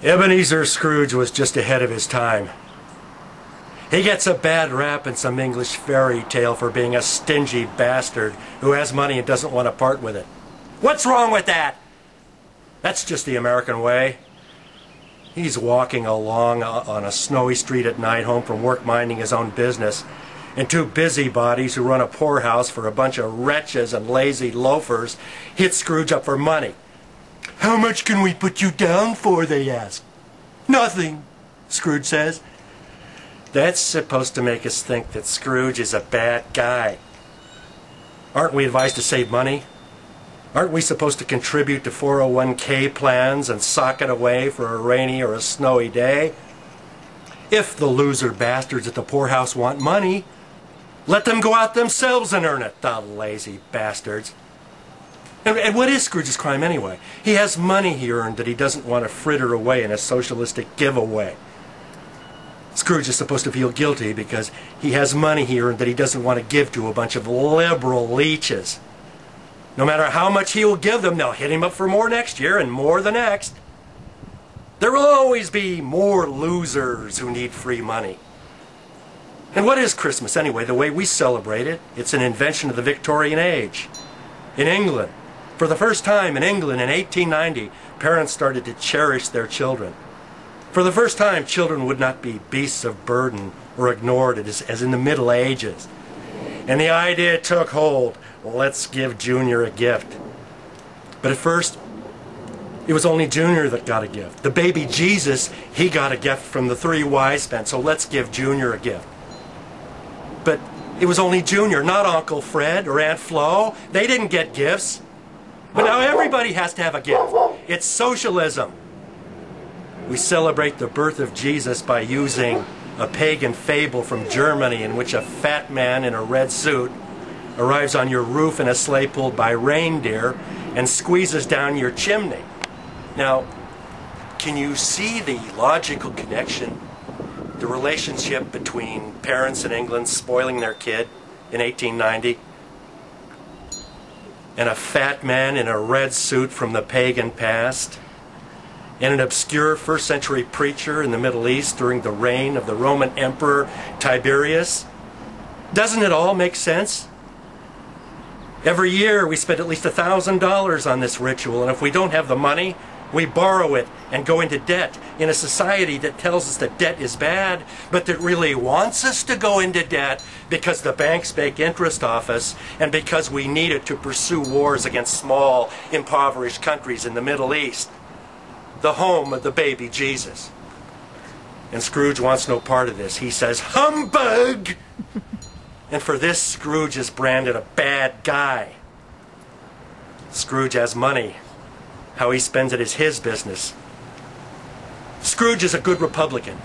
Ebenezer Scrooge was just ahead of his time. He gets a bad rap in some English fairy tale for being a stingy bastard who has money and doesn't want to part with it. What's wrong with that? That's just the American way. He's walking along on a snowy street at night, home from work minding his own business, and two busybodies who run a poorhouse for a bunch of wretches and lazy loafers hit Scrooge up for money. "How much can we put you down for?" they ask. "Nothing," Scrooge says. That's supposed to make us think that Scrooge is a bad guy. Aren't we advised to save money? Aren't we supposed to contribute to 401k plans and sock it away for a rainy or a snowy day? If the loser bastards at the poorhouse want money, let them go out themselves and earn it, the lazy bastards. And what is Scrooge's crime anyway? He has money he earned that he doesn't want to fritter away in a socialistic giveaway. Scrooge is supposed to feel guilty because he has money he earned that he doesn't want to give to a bunch of liberal leeches. No matter how much he will give them, they'll hit him up for more next year and more the next. There will always be more losers who need free money. And what is Christmas anyway, the way we celebrate it? It's an invention of the Victorian age. In England, for the first time in England in 1890, parents started to cherish their children. For the first time, children would not be beasts of burden or ignored as in the Middle Ages. And the idea took hold. Let's give Junior a gift. But at first, it was only Junior that got a gift. The baby Jesus, he got a gift from the three wise men, so let's give Junior a gift. But it was only Junior, not Uncle Fred or Aunt Flo. They didn't get gifts. But now everybody has to have a gift. It's socialism. We celebrate the birth of Jesus by using a pagan fable from Germany in which a fat man in a red suit arrives on your roof in a sleigh pulled by reindeer and squeezes down your chimney. Now, can you see the logical connection? The relationship between parents in England spoiling their kid in 1890 and a fat man in a red suit from the pagan past and an obscure first century preacher in the Middle East during the reign of the Roman Emperor Tiberius? Doesn't it all make sense? Every year we spend at least $1,000 on this ritual, and if we don't have the money, we borrow it and go into debt in a society that tells us that debt is bad, but that really wants us to go into debt because the banks make interest off us and because we need it to pursue wars against small, impoverished countries in the Middle East, the home of the baby Jesus. And Scrooge wants no part of this. He says, "Humbug!" And for this, Scrooge is branded a bad guy. Scrooge has money. How he spends it is his business. Scrooge is a good Republican.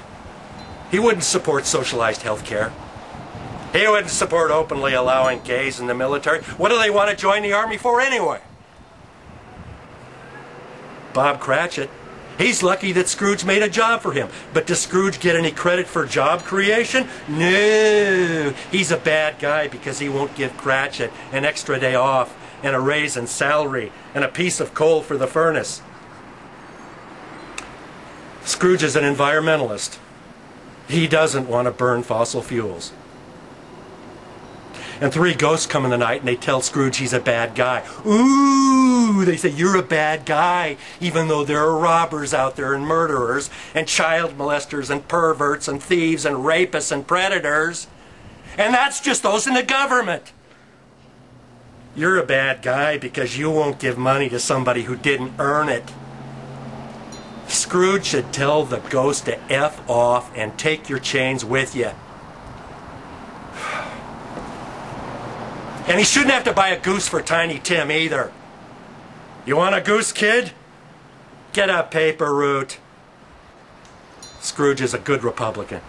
He wouldn't support socialized health care. He wouldn't support openly allowing gays in the military. What do they want to join the army for anyway? Bob Cratchit, he's lucky that Scrooge made a job for him. But does Scrooge get any credit for job creation? No. He's a bad guy because he won't give Cratchit an extra day off and a raise in salary and a piece of coal for the furnace. Scrooge is an environmentalist. He doesn't want to burn fossil fuels. And three ghosts come in the night and they tell Scrooge he's a bad guy. Ooh, they say, "You're a bad guy," even though there are robbers out there and murderers and child molesters and perverts and thieves and rapists and predators. And that's just those in the government. You're a bad guy because you won't give money to somebody who didn't earn it. Scrooge should tell the ghost to F off and take your chains with you. And he shouldn't have to buy a goose for Tiny Tim either. You want a goose, kid? Get a paper route. Scrooge is a good Republican.